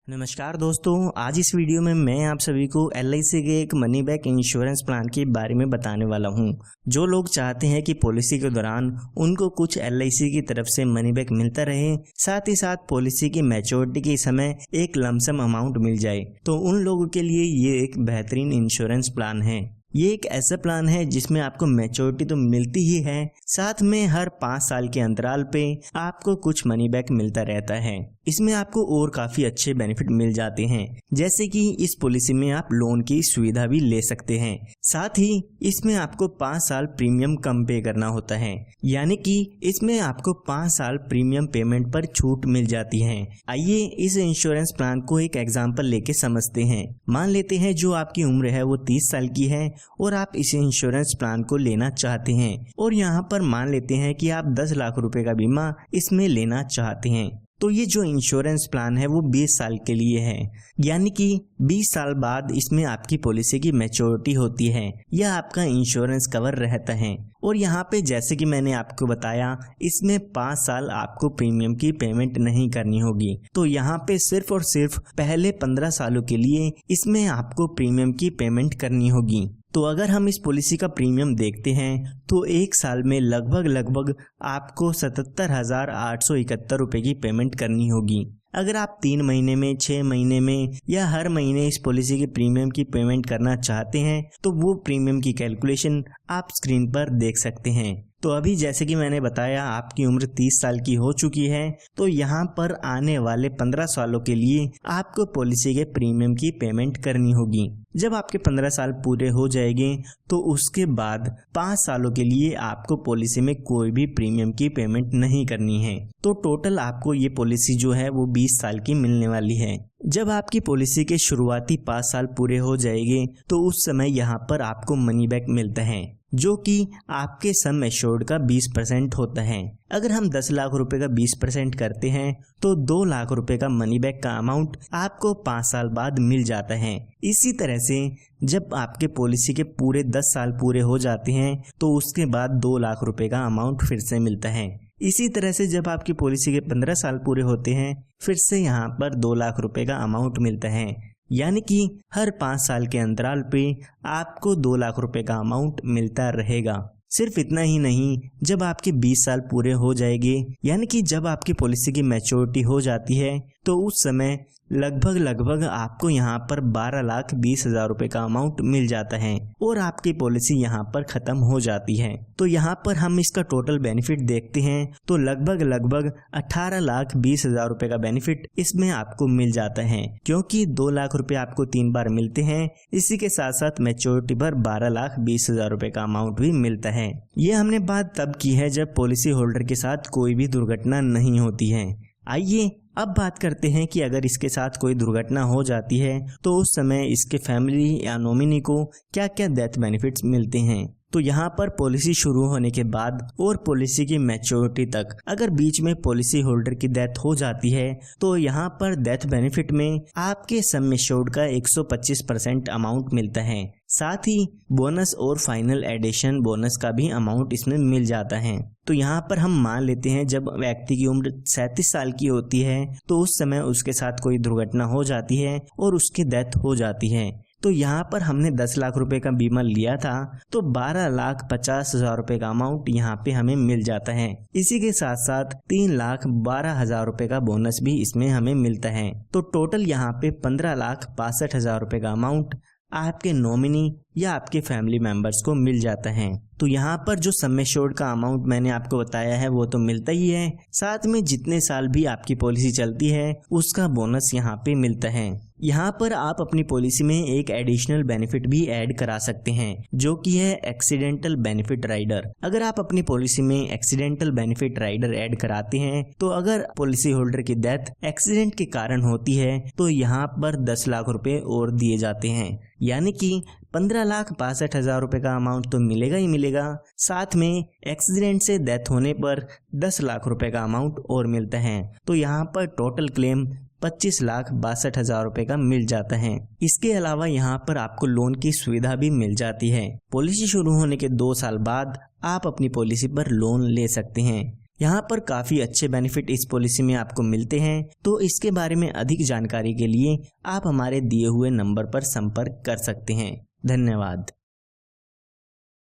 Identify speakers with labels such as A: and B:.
A: नमस्कार दोस्तों, आज इस वीडियो में मैं आप सभी को LIC के एक मनी बैक इंश्योरेंस प्लान के बारे में बताने वाला हूं। जो लोग चाहते हैं कि पॉलिसी के दौरान उनको कुछ LIC की तरफ से मनी बैक मिलता रहे, साथ ही साथ पॉलिसी की मैच्योरिटी के समय एक लमसम अमाउंट मिल जाए, तो उन लोगों के लिए ये एक बेहतरीन इंश्योरेंस प्लान है। ये एक ऐसा प्लान है जिसमें आपको मैच्योरिटी तो मिलती ही है, साथ में हर 5 साल के अंतराल पे आपको कुछ मनी बैक मिलता रहता है। इसमें आपको और काफी अच्छे बेनिफिट मिल जाते हैं, जैसे कि इस पॉलिसी में आप लोन की सुविधा भी ले सकते हैं। साथ ही इसमें आपको 5 साल प्रीमियम कम पे करना होता है, यानी कि इसमें आपको 5 साल प्रीमियम पेमेंट पर छूट मिल जाती है। आइए इस इंश्योरेंस प्लान को एक एग्जांपल लेके समझते हैं। मान लेते हैं जो आपकी उम्र है वो 30 साल की है और आप इस इंश्योरेंस प्लान को लेना चाहते हैं, और यहाँ पर मान लेते हैं कि आप 10 लाख रुपए का बीमा इसमें लेना चाहते हैं। तो ये जो इंश्योरेंस प्लान है वो 20 साल के लिए है, यानी कि 20 साल बाद इसमें आपकी पॉलिसी की मैच्योरिटी होती है या आपका इंश्योरेंस कवर रहता है। और यहाँ पे जैसे कि मैंने आपको बताया, इसमें 5 साल आपको प्रीमियम की पेमेंट नहीं करनी होगी। तो यहाँ पे सिर्फ और सिर्फ पहले 15 सालों के लिए इसमें आपको प्रीमियम की पेमेंट करनी होगी। तो अगर हम इस पॉलिसी का प्रीमियम देखते हैं तो एक साल में लगभग आपको 77,871 रुपए की पेमेंट करनी होगी। अगर आप 3 महीने में, 6 महीने में या हर महीने इस पॉलिसी के प्रीमियम की पेमेंट करना चाहते हैं तो वो प्रीमियम की कैलकुलेशन आप स्क्रीन पर देख सकते हैं। तो अभी जैसे कि मैंने बताया आपकी उम्र 30 साल की हो चुकी है, तो यहाँ पर आने वाले 15 सालों के लिए आपको पॉलिसी के प्रीमियम की पेमेंट करनी होगी। जब आपके 15 साल पूरे हो जाएंगे तो उसके बाद 5 सालों के लिए आपको पॉलिसी में कोई भी प्रीमियम की पेमेंट नहीं करनी है। तो टोटल आपको ये पॉलिसी जो है वो 20 साल की मिलने वाली है। जब आपकी पॉलिसी के शुरुआती 5 साल पूरे हो जाएंगे तो उस समय यहाँ पर आपको मनी बैक मिलता है, जो कि आपके सम एश्योर्ड का 20% होता है। अगर हम 10 लाख रुपए का 20% करते हैं तो 2 लाख रुपए का मनी बैक का अमाउंट आपको 5 साल बाद मिल जाता है। इसी तरह से जब आपके पॉलिसी के पूरे 10 साल पूरे हो जाते हैं तो उसके बाद 2 लाख रुपए का अमाउंट फिर से मिलता है। इसी तरह से जब आपकी पॉलिसी के 15 साल पूरे होते हैं फिर से यहाँ पर 2 लाख रुपए का अमाउंट मिलता है, यानी कि हर 5 साल के अंतराल पे आपको 2 लाख रुपए का अमाउंट मिलता रहेगा। सिर्फ इतना ही नहीं, जब आपके 20 साल पूरे हो जाएंगे, यानी कि जब आपकी पॉलिसी की मैच्योरिटी हो जाती है, तो उस समय लगभग आपको यहाँ पर 12,20,000 रुपए का अमाउंट मिल जाता है और आपकी पॉलिसी यहाँ पर खत्म हो जाती है। तो यहाँ पर हम इसका टोटल बेनिफिट देखते हैं तो लगभग 18,20,000 रुपए का बेनिफिट इसमें आपको मिल जाता है, क्योंकि 2 लाख रुपए आपको 3 बार मिलते हैं। इसी के साथ साथ मैच्योरिटी पर 12,20,000 रुपए का अमाउंट भी मिलता है। ये हमने बात तब की है जब पॉलिसी होल्डर के साथ कोई भी दुर्घटना नहीं होती है। आइए अब बात करते हैं कि अगर इसके साथ कोई दुर्घटना हो जाती है तो उस समय इसके फैमिली या नॉमिनी को क्या क्या डेथ बेनिफिट्स मिलते हैं। तो यहाँ पर पॉलिसी शुरू होने के बाद और पॉलिसी की मैच्योरिटी तक अगर बीच में पॉलिसी होल्डर की डेथ हो जाती है तो यहाँ पर डेथ बेनिफिट में आपके सम एश्योर्ड का 125% अमाउंट मिलता है। साथ ही बोनस और फाइनल एडिशन बोनस का भी अमाउंट इसमें मिल जाता है। तो यहाँ पर हम मान लेते हैं जब व्यक्ति की उम्र 37 साल की होती है तो उस समय उसके साथ कोई दुर्घटना हो जाती है और उसकी डेथ हो जाती है। तो यहाँ पर हमने 10 लाख रुपए का बीमा लिया था तो 12,50,000 रुपए का अमाउंट यहाँ पे हमें मिल जाता है। इसी के साथ साथ 3,12,000 रुपए का बोनस भी इसमें हमें मिलता है। तो टोटल यहाँ पे 15,62,000 रुपए का अमाउंट आपके नॉमिनी या आपके फैमिली मेंबर्स को मिल जाता है। तो यहाँ पर जो सम एश्योर्ड का अमाउंट मैंने आपको बताया है वो तो मिलता ही है, साथ में जितने साल भी आपकी पॉलिसी चलती है उसका बोनस यहाँ पे मिलता है। यहाँ पर आप अपनी पॉलिसी में एक एडिशनल बेनिफिट भी ऐड करा सकते हैं, जो कि है एक्सीडेंटल बेनिफिट राइडर। अगर आप अपनी पॉलिसी में एक्सीडेंटल बेनिफिट राइडर ऐड कराते हैं तो अगर पॉलिसी होल्डर की डेथ एक्सीडेंट के कारण होती है तो यहाँ पर 10 लाख रुपए और दिए जाते हैं, यानी कि 15,62,000 रुपए का अमाउंट तो मिलेगा ही मिलेगा, साथ में एक्सीडेंट से डेथ होने पर 10 लाख रुपए का अमाउंट और मिलता है। तो यहाँ पर टोटल क्लेम 25,62,000 रुपए का मिल जाता है। इसके अलावा यहाँ पर आपको लोन की सुविधा भी मिल जाती है। पॉलिसी शुरू होने के 2 साल बाद आप अपनी पॉलिसी पर लोन ले सकते हैं। यहाँ पर काफ़ी अच्छे बेनिफिट इस पॉलिसी में आपको मिलते हैं। तो इसके बारे में अधिक जानकारी के लिए आप हमारे दिए हुए नंबर पर संपर्क कर सकते हैं। धन्यवाद।